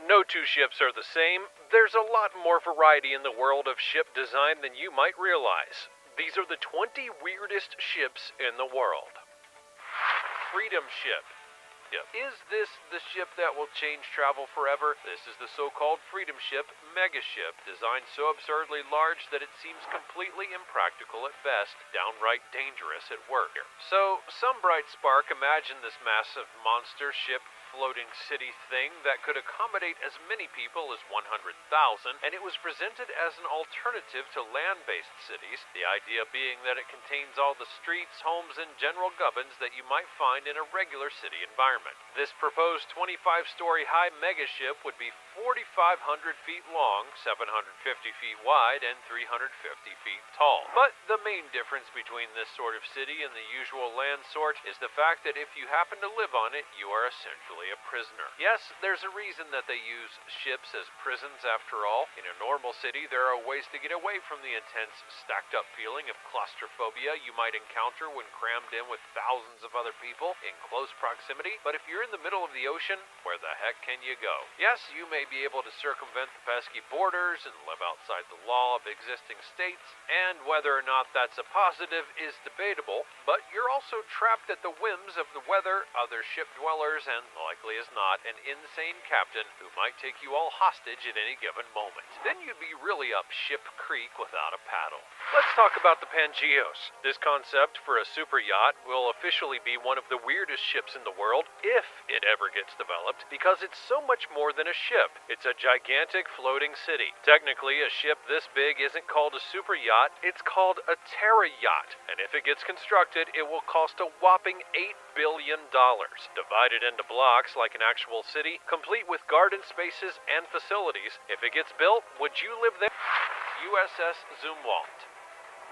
No two ships are the same. There's a lot more variety in the world of ship design than you might realize. These are the 20 weirdest ships in the world. Freedom Ship. Yep. Is this the ship that will change travel forever? This is the so-called Freedom Ship, mega ship, designed so absurdly large that it seems completely impractical at best, downright dangerous at worst. So, some bright spark imagined this massive monster ship floating city thing that could accommodate as many people as 100,000, and it was presented as an alternative to land-based cities, the idea being that it contains all the streets, homes, and general gubbins that you might find in a regular city environment. This proposed 25-story high megaship would be 4,500 feet long, 750 feet wide, and 350 feet tall. But the main difference between this sort of city and the usual land sort is the fact that if you happen to live on it, you are essentially a prisoner. Yes, there's a reason that they use ships as prisons after all. In a normal city, there are ways to get away from the intense, stacked-up feeling of claustrophobia you might encounter when crammed in with thousands of other people in close proximity. But if you're in the middle of the ocean, where the heck can you go? Yes, you may be able to circumvent the pesky borders and live outside the law of existing states, and whether or not that's a positive is debatable, but you're also trapped at the whims of the weather, other ship dwellers, and likely as not, an insane captain who might take you all hostage at any given moment. Then you'd be really up Ship Creek without a paddle. Let's talk about the Pangeos. This concept for a super yacht will officially be one of the weirdest ships in the world, if it ever gets developed, because it's so much more than a ship. It's a gigantic floating city. Technically, a ship this big isn't called a super yacht, it's called a terra yacht, and if it gets constructed, it will cost a whopping $8 billion, divided into blocks like an actual city, complete with garden spaces and facilities. If it gets built, would you live there? USS Zumwalt.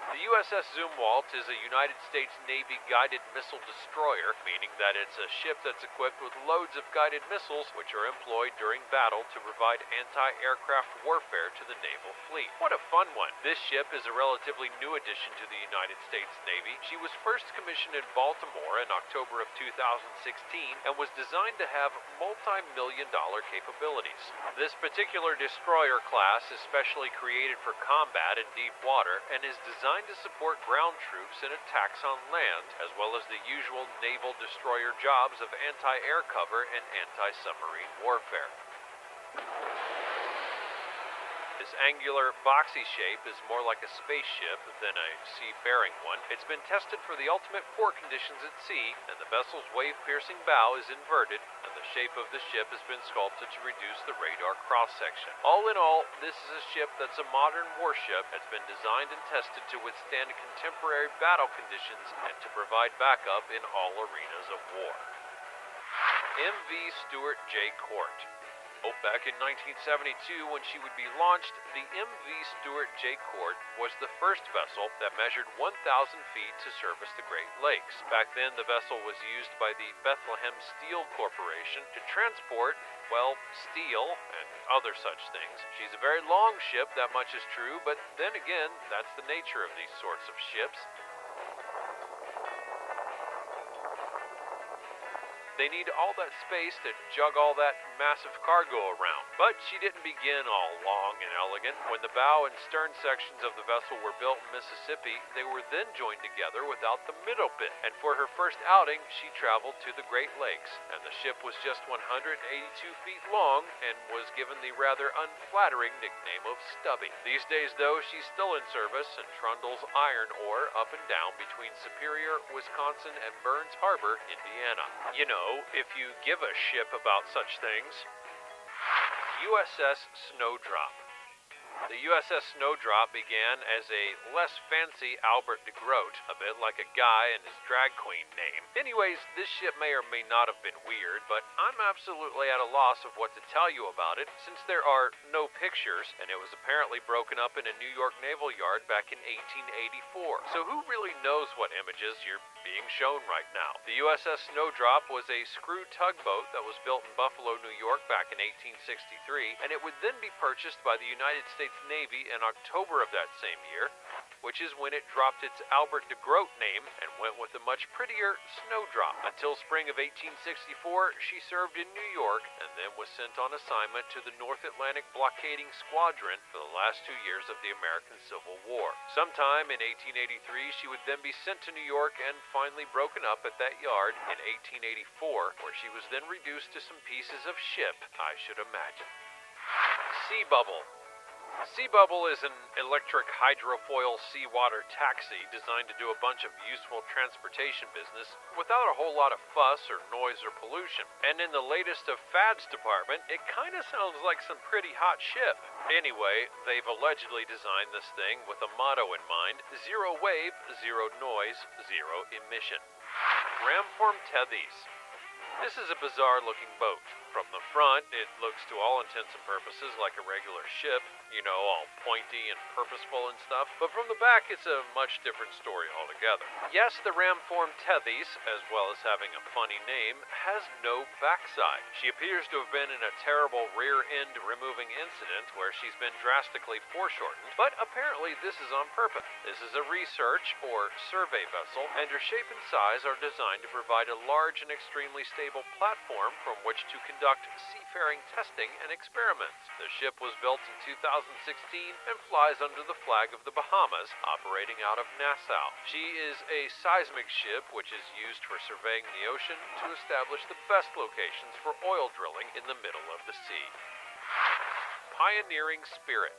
The USS Zumwalt is a United States Navy guided missile destroyer, meaning that it's a ship that's equipped with loads of guided missiles which are employed during battle to provide anti-aircraft warfare to the naval fleet. What a fun one! This ship is a relatively new addition to the United States Navy. She was first commissioned in Baltimore in October of 2016 and was designed to have multi-million-dollar capabilities. This particular destroyer class is specially created for combat in deep water and is designed to support ground troops in attacks on land, as well as the usual naval destroyer jobs of anti-air cover and anti-submarine warfare. This angular, boxy shape is more like a spaceship than a sea-faring one. It's been tested for the ultimate port conditions at sea, and the vessel's wave-piercing bow is inverted, and the shape of the ship has been sculpted to reduce the radar cross-section. All in all, this is a ship that's a modern warship that's been designed and tested to withstand contemporary battle conditions and to provide backup in all arenas of war. MV Stuart J. Court. Back in 1972, when she would be launched, the MV Stuart J. Court was the first vessel that measured 1,000 feet to service the Great Lakes. Back then, the vessel was used by the Bethlehem Steel Corporation to transport, well, steel and other such things. She's a very long ship, that much is true, but then again, that's the nature of these sorts of ships. They need all that space to jug all that massive cargo around. But she didn't begin all long and elegant. When the bow and stern sections of the vessel were built in Mississippi, they were then joined together without the middle bit. And for her first outing, she traveled to the Great Lakes. And the ship was just 182 feet long and was given the rather unflattering nickname of Stubby. These days, though, she's still in service and trundles iron ore up and down between Superior, Wisconsin, and Burns Harbor, Indiana. You know, if you give a ship about such things. USS Snowdrop. The USS Snowdrop began as a less fancy Albert de Groot, a bit like a guy and his drag queen name. Anyways, this ship may or may not have been weird, but I'm absolutely at a loss of what to tell you about it, since there are no pictures, and it was apparently broken up in a New York naval yard back in 1884. So who really knows what images you're being shown right now. The USS Snowdrop was a screw tugboat that was built in Buffalo, New York back in 1863, and it would then be purchased by the United States Navy in October of that same year, which is when it dropped its Albert de Groot name and went with the much prettier Snowdrop. Until spring of 1864, she served in New York and then was sent on assignment to the North Atlantic Blockading Squadron for the last 2 years of the American Civil War. Sometime in 1883, she would then be sent to New York and finally broken up at that yard in 1884, where she was then reduced to some pieces of ship, I should imagine. Sea Bubble. Sea Bubble is an electric hydrofoil seawater taxi designed to do a bunch of useful transportation business without a whole lot of fuss or noise or pollution. And in the latest of fads department, it kinda sounds like some pretty hot ship. Anyway, they've allegedly designed this thing with a motto in mind: zero wave, zero noise, zero emission. Ramform Tethys. This is a bizarre-looking boat. From the front, it looks to all intents and purposes like a regular ship, you know, all pointy and purposeful and stuff, but from the back, it's a much different story altogether. Yes, the Ramform Tethys, as well as having a funny name, has no backside. She appears to have been in a terrible rear-end removing incident where she's been drastically foreshortened, but apparently this is on purpose. This is a research or survey vessel, and her shape and size are designed to provide a large and extremely stable platform from which to conduct seafaring testing and experiments. The ship was built in 2016 and flies under the flag of the Bahamas, operating out of Nassau. She is a seismic ship which is used for surveying the ocean to establish the best locations for oil drilling in the middle of the sea. Pioneering Spirit.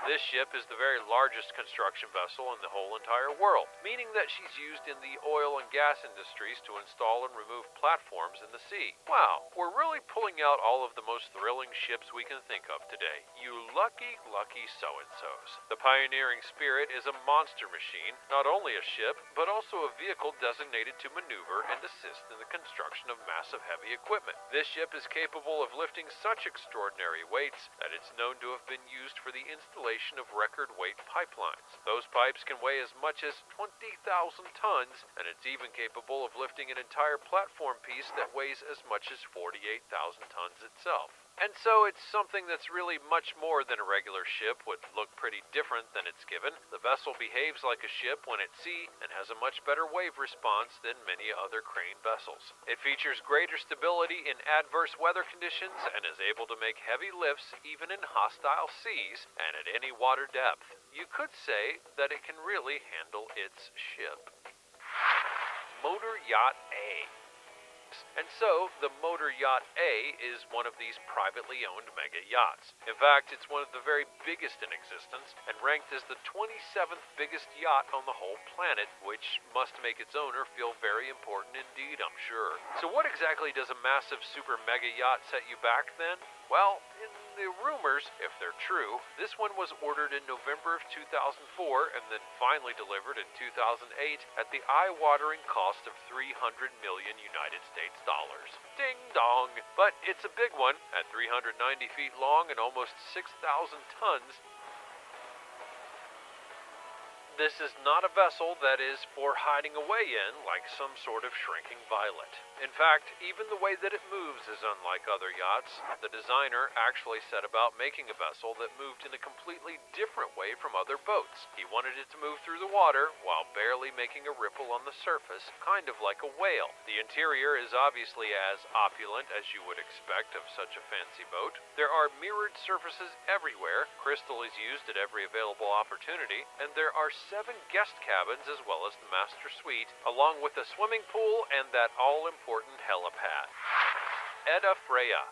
This ship is the very largest construction vessel in the whole entire world, meaning that she's used in the oil and gas industries to install and remove platforms in the sea. Wow, we're really pulling out all of the most thrilling ships we can think of today. You lucky, lucky so-and-sos. The Pioneering Spirit is a monster machine, not only a ship, but also a vehicle designated to maneuver and assist in the construction of massive heavy equipment. This ship is capable of lifting such extraordinary weights that it's known to have been used for the installation of record weight pipelines. Those pipes can weigh as much as 20,000 tons, and it's even capable of lifting an entire platform piece that weighs as much as 48,000 tons itself. And so it's something that's really much more than a regular ship, would look pretty different than it's given. The vessel behaves like a ship when at sea and has a much better wave response than many other crane vessels. It features greater stability in adverse weather conditions and is able to make heavy lifts even in hostile seas and at any water depth. You could say that it can really handle its ship. Motor Yacht A. And so, the Motor Yacht A is one of these privately owned mega yachts. In fact, it's one of the very biggest in existence and ranked as the 27th biggest yacht on the whole planet, which must make its owner feel very important indeed, I'm sure. So what exactly does a massive super mega yacht set you back then? Well, in the rumors, if they're true, this one was ordered in November of 2004 and then finally delivered in 2008 at the eye-watering cost of $300 million United States dollars. Ding dong! But it's a big one, at 390 feet long and almost 6,000 tons. This is not a vessel that is for hiding away in like some sort of shrinking violet. In fact, even the way that it moves is unlike other yachts. The designer actually set about making a vessel that moved in a completely different way from other boats. He wanted it to move through the water while barely making a ripple on the surface, kind of like a whale. The interior is obviously as opulent as you would expect of such a fancy boat. There are mirrored surfaces everywhere, crystal is used at every available opportunity, and there are 7 guest cabins as well as the master suite, along with a swimming pool and that all-important helipad. Edda Freya.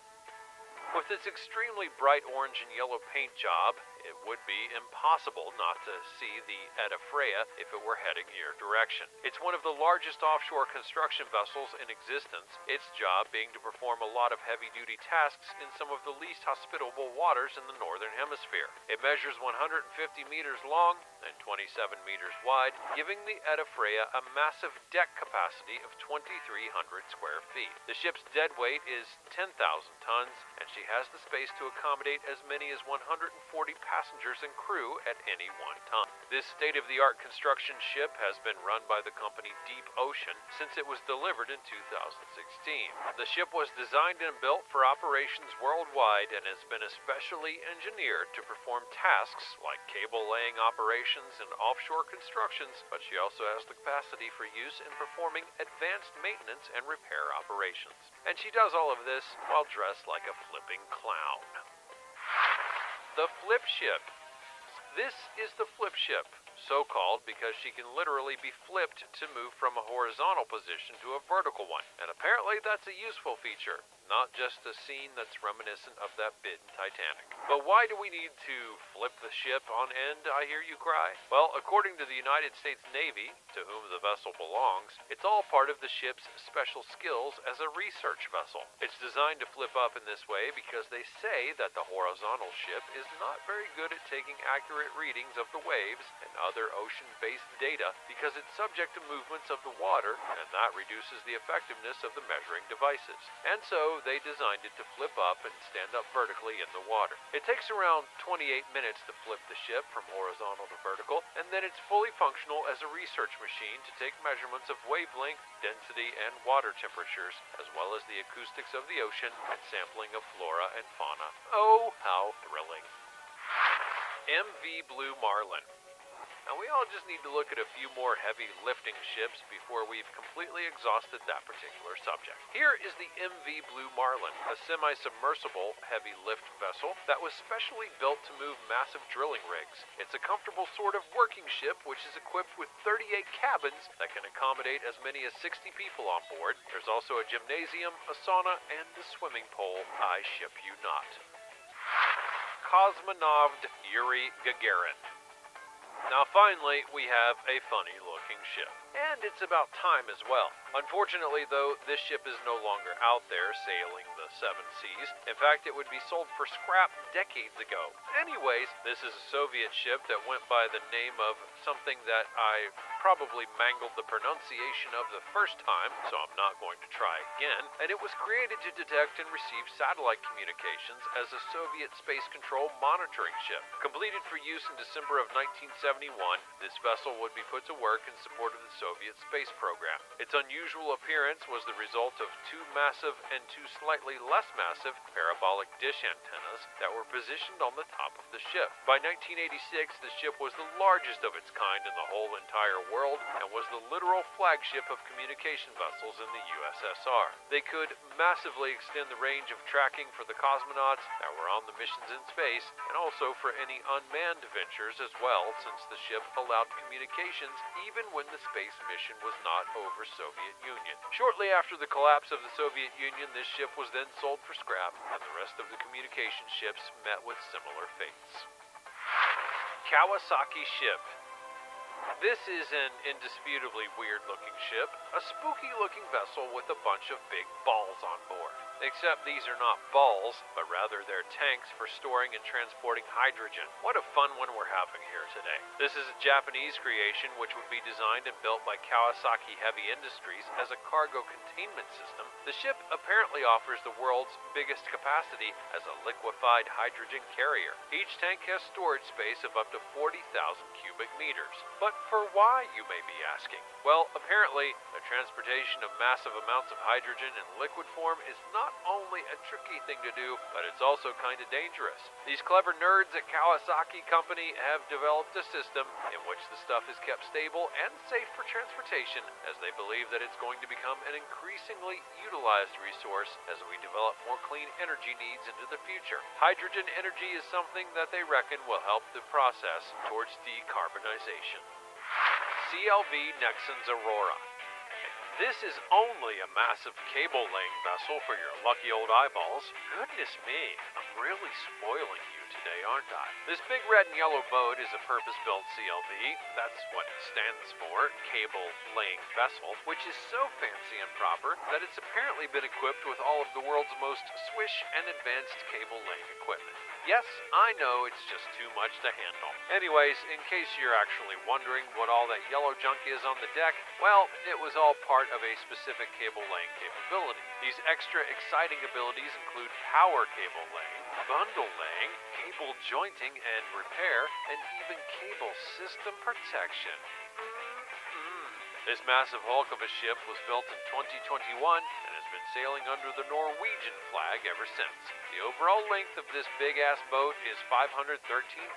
With its extremely bright orange and yellow paint job, it would be impossible not to see the Edda Freya if it were heading your direction. It's one of the largest offshore construction vessels in existence, its job being to perform a lot of heavy-duty tasks in some of the least hospitable waters in the northern hemisphere. It measures 150 meters long and 27 meters wide, giving the Edda Freya a massive deck capacity of 2,300 square feet. The ship's dead weight is 10,000 tons, and she she has the space to accommodate as many as 140 passengers and crew at any one time. This state-of-the-art construction ship has been run by the company Deep Ocean since it was delivered in 2016. The ship was designed and built for operations worldwide and has been especially engineered to perform tasks like cable laying operations and offshore constructions, but she also has the capacity for use in performing advanced maintenance and repair operations. And she does all of this while dressed like a flipping clown. The Flip Ship. This is the Flip Ship, so called because she can literally be flipped to move from a horizontal position to a vertical one. And apparently that's a useful feature, not just a scene that's reminiscent of that bit in Titanic. But why do we need to flip the ship on end, I hear you cry? Well, according to the United States Navy, to whom the vessel belongs, it's all part of the ship's special skills as a research vessel. It's designed to flip up in this way because they say that the horizontal ship is not very good at taking accurate readings of the waves and other ocean-based data because it's subject to movements of the water, and that reduces the effectiveness of the measuring devices. And so they designed it to flip up and stand up vertically in the water. It takes around 28 minutes to flip the ship from horizontal to vertical, and then it's fully functional as a research machine to take measurements of wavelength, density, and water temperatures, as well as the acoustics of the ocean and sampling of flora and fauna. Oh, how thrilling. MV Blue Marlin. Now, we all just need to look at a few more heavy lifting ships before we've completely exhausted that particular subject. Here is the MV Blue Marlin, a semi-submersible heavy lift vessel that was specially built to move massive drilling rigs. It's a comfortable sort of working ship which is equipped with 38 cabins that can accommodate as many as 60 people on board. There's also a gymnasium, a sauna, and a swimming pool. I ship you not. Cosmonaut Yuri Gagarin. Now finally, we have a funny-looking ship. And it's about time as well. Unfortunately, though, this ship is no longer out there sailing the seven seas. In fact, it would be sold for scrap decades ago. Anyways, this is a Soviet ship that went by the name of something that I probably mangled the pronunciation of the first time, so I'm not going to try again. And it was created to detect and receive satellite communications as a Soviet space control monitoring ship. Completed for use in December of 1971, this vessel would be put to work in support of the Soviet space program. Its unusual appearance was the result of two massive and two slightly less massive parabolic dish antennas that were positioned on the top of the ship. By 1986, the ship was the largest of its kind in the whole entire world and was the literal flagship of communication vessels in the USSR. They could massively extend the range of tracking for the cosmonauts that were on the missions in space, and also for any unmanned ventures as well, since the ship allowed communications even when the space mission was not over Soviet Union. Shortly after the collapse of the Soviet Union, this ship was then sold for scrap, and the rest of the communication ships met with similar fates. Kawasaki Ship. This is an indisputably weird-looking ship, a spooky-looking vessel with a bunch of big balls on board. Except these are not balls, but rather they're tanks for storing and transporting hydrogen. What a fun one we're having here today. This is a Japanese creation which would be designed and built by Kawasaki Heavy Industries as a cargo containment system. The ship apparently offers the world's biggest capacity as a liquefied hydrogen carrier. Each tank has storage space of up to 40,000 cubic meters. But for why, you may be asking? Well, apparently, the transportation of massive amounts of hydrogen in liquid form is not only a tricky thing to do, but it's also kind of dangerous. These clever nerds at Kawasaki Company have developed a system in which the stuff is kept stable and safe for transportation, as they believe that it's going to become an increasingly utilized resource as we develop more clean energy needs into the future. Hydrogen energy is something that they reckon will help the process towards decarbonization. CLV Nexans Aurora. This is only a massive cable-laying vessel for your lucky old eyeballs. Goodness me, I'm really spoiling you today, aren't I? This big red and yellow boat is a purpose-built CLV. That's what it stands for, cable-laying vessel, which is so fancy and proper that it's apparently been equipped with all of the world's most swish and advanced cable-laying equipment. Yes, I know it's just too much to handle. Anyways, in case you're actually wondering what all that yellow junk is on the deck, well, it was all part part of a specific cable laying capability. These extra exciting abilities include power cable laying, bundle laying, cable jointing and repair, and even cable system protection. This massive hulk of a ship was built in 2021 and has been sailing under the Norwegian flag ever since. The overall length of this big-ass boat is 513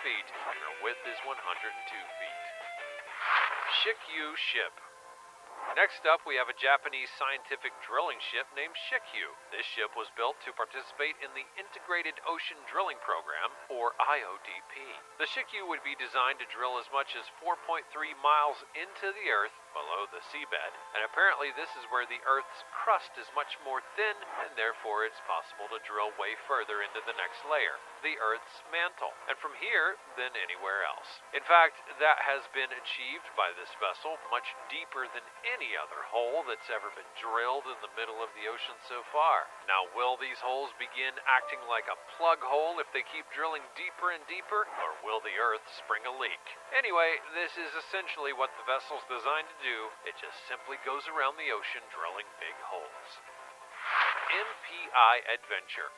feet, and her width is 102 feet. Shikyu Ship. Next up, we have a Japanese scientific drilling ship named Shikyu. This ship was built to participate in the Integrated Ocean Drilling Program, or IODP. The Shikyu would be designed to drill as much as 4.3 miles into the Earth below the seabed, and apparently this is where the Earth's crust is much more thin, and therefore it's possible to drill way further into the next layer, the Earth's mantle, and from here, then anywhere else. In fact, that has been achieved by this vessel much deeper than any other hole that's ever been drilled in the middle of the ocean so far. Now, will these holes begin acting like a plug hole if they keep drilling deeper and deeper, or will the Earth spring a leak? Anyway, this is essentially what the vessel's designed to do. It just simply goes around the ocean drilling big holes. MPI Adventure.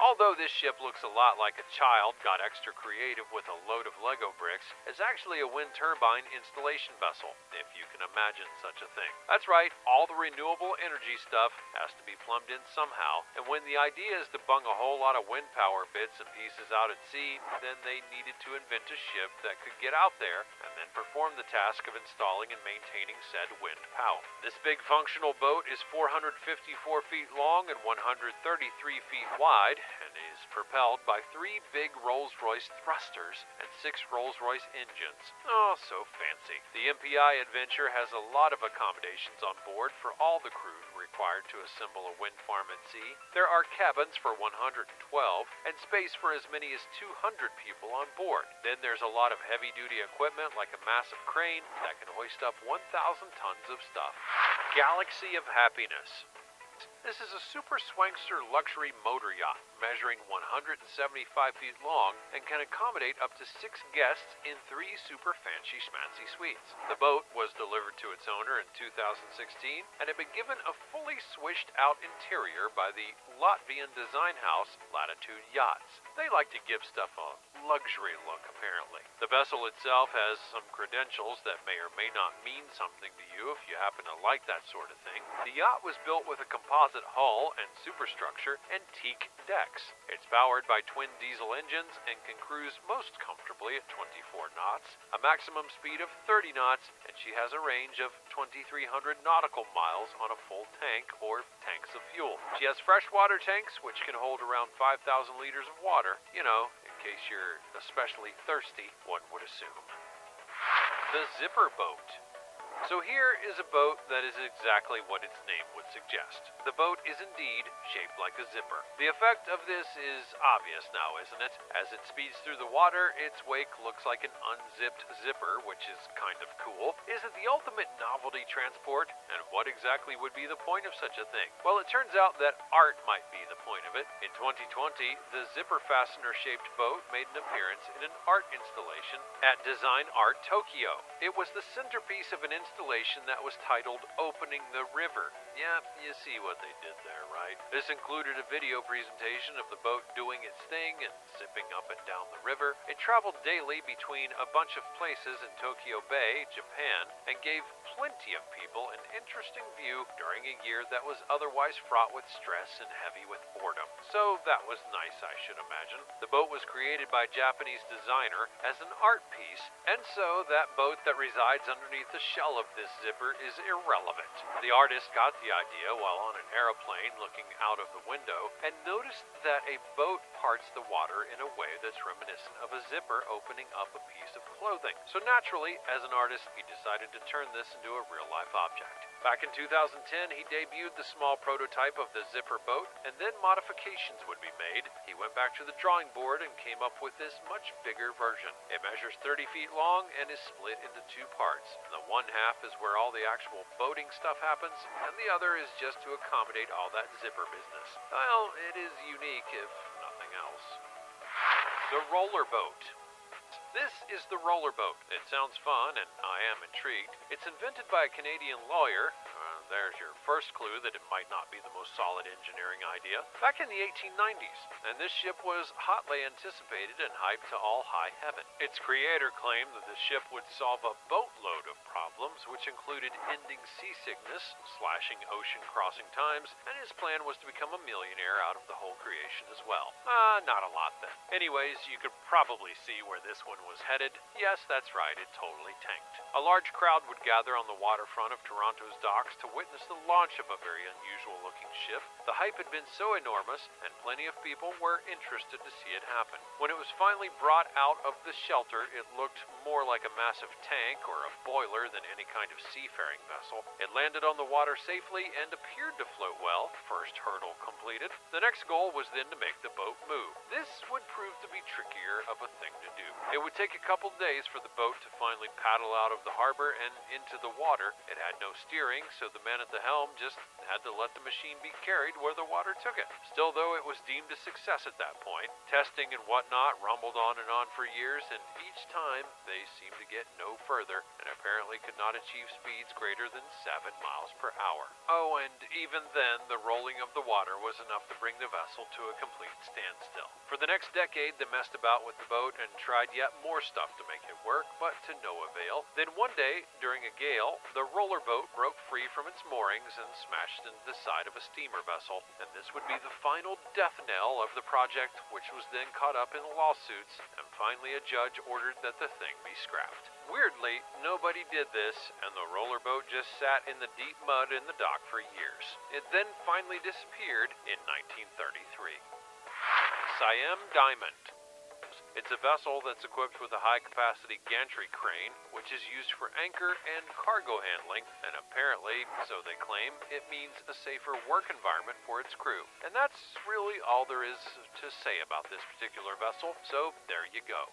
Although this ship looks a lot like a child got extra creative with a load of Lego bricks, it's actually a wind turbine installation vessel, if you can imagine such a thing. That's right, all the renewable energy stuff has to be plumbed in somehow, and when the idea is to bung a whole lot of wind power bits and pieces out at sea, then they needed to invent a ship that could get out there and then perform the task of installing and maintaining said wind power. This big functional boat is 454 feet long and 133 feet wide, and is propelled by 3 big Rolls-Royce thrusters and 6 Rolls-Royce engines. Oh, so fancy. The MPI Adventure has a lot of accommodations on board for all the crew required to assemble a wind farm at sea. There are cabins for 112 and space for as many as 200 people on board. Then there's a lot of heavy-duty equipment like a massive crane that can hoist up 1,000 tons of stuff. Galaxy of Happiness. This is a super swankster luxury motor yacht measuring 175 feet long and can accommodate up to 6 guests in 3 super fancy schmancy suites. The boat was delivered to its owner in 2016 and had been given a fully swished out interior by the Latvian design house Latitude Yachts. They like to give stuff a luxury look, apparently. The vessel itself has some credentials that may or may not mean something to you if you happen to like that sort of thing. The yacht was built with a composite hull and superstructure and teak decks. It's powered by twin diesel engines and can cruise most comfortably at 24 knots, a maximum speed of 30 knots, and she has a range of 2,300 nautical miles on a full tank or tanks of fuel. She has freshwater tanks which can hold around 5,000 liters of water, you know, in case you're especially thirsty, one would assume. The Zipper Boat. So here is a boat that is exactly what its name would suggest. The boat is indeed shaped like a zipper. The effect of this is obvious now, isn't it? As it speeds through the water, its wake looks like an unzipped zipper, which is kind of cool. Is it the ultimate novelty transport? And what exactly would be the point of such a thing? Well, it turns out that art might be the point of it. In 2020, the zipper fastener-shaped boat made an appearance in an art installation at Design Art Tokyo. It was the centerpiece of an installation that was titled Opening the River. Yeah, you see what they did there, right? This included a video presentation of the boat doing its thing and zipping up and down the river. It traveled daily between a bunch of places in Tokyo Bay, Japan, and gave plenty of people an interesting view during a year that was otherwise fraught with stress and heavy with boredom. So that was nice, I should imagine. The boat was created by a Japanese designer as an art piece, and so that boat that resides underneath the shell of this zipper is irrelevant. The artist got the idea while on an aeroplane looking out of the window and noticed that a boat parts the water in a way that's reminiscent of a zipper opening up a piece of clothing. So naturally, as an artist, he decided to turn this into a real-life object. Back in 2010, he debuted the small prototype of the zipper boat, and then modifications would be made. He went back to the drawing board and came up with this much bigger version. It measures 30 feet long and is split into 2 parts. The one half is where all the actual boating stuff happens, and the other is just to accommodate all that zipper business. Well, it is unique if nothing else. The Roller Boat. This is the roller boat. It sounds fun, and I am intrigued. It's invented by a Canadian lawyer. There's your first clue that it might not be the most solid engineering idea. Back in the 1890s, and this ship was hotly anticipated and hyped to all high heaven. Its creator claimed that the ship would solve a boatload of problems, which included ending seasickness, slashing ocean crossing times, and his plan was to become a millionaire out of the whole creation as well. Not a lot then. Anyways, you could probably see where this one was headed. Yes, that's right, it totally tanked. A large crowd would gather on the waterfront of Toronto's docks to witness the launch of a very unusual looking ship. The hype had been so enormous, and plenty of people were interested to see it happen. When it was finally brought out of the shelter, it looked more like a massive tank or a boiler than any kind of seafaring vessel. It landed on the water safely and appeared to float well. First hurdle completed. The next goal was then to make the boat move. This would prove to be trickier of a thing to do. It would take a couple days for the boat to finally paddle out of the harbor and into the water. It had no steering, so the man at the helm just had to let the machine be carried where the water took it. Still, though, it was deemed a success at that point. Testing and whatnot rumbled on and on for years, and each time they seemed to get no further and apparently could not achieve speeds greater than 7 miles per hour. Oh, and even then, the rolling of the water was enough to bring the vessel to a complete standstill. For the next decade, they messed about with the boat and tried yet more stuff to make it work, but to no avail. Then one day, during a gale, the roller boat broke free from its moorings and smashed into the side of a steamer vessel, and this would be the final death knell of the project, which was then caught up in lawsuits, and finally a judge ordered that the thing be scrapped. Weirdly, nobody did this, and the roller boat just sat in the deep mud in the dock for years. It then finally disappeared in 1933. Siam Diamond. It's a vessel that's equipped with a high-capacity gantry crane, which is used for anchor and cargo handling, and apparently, so they claim, it means a safer work environment for its crew. And that's really all there is to say about this particular vessel, so there you go.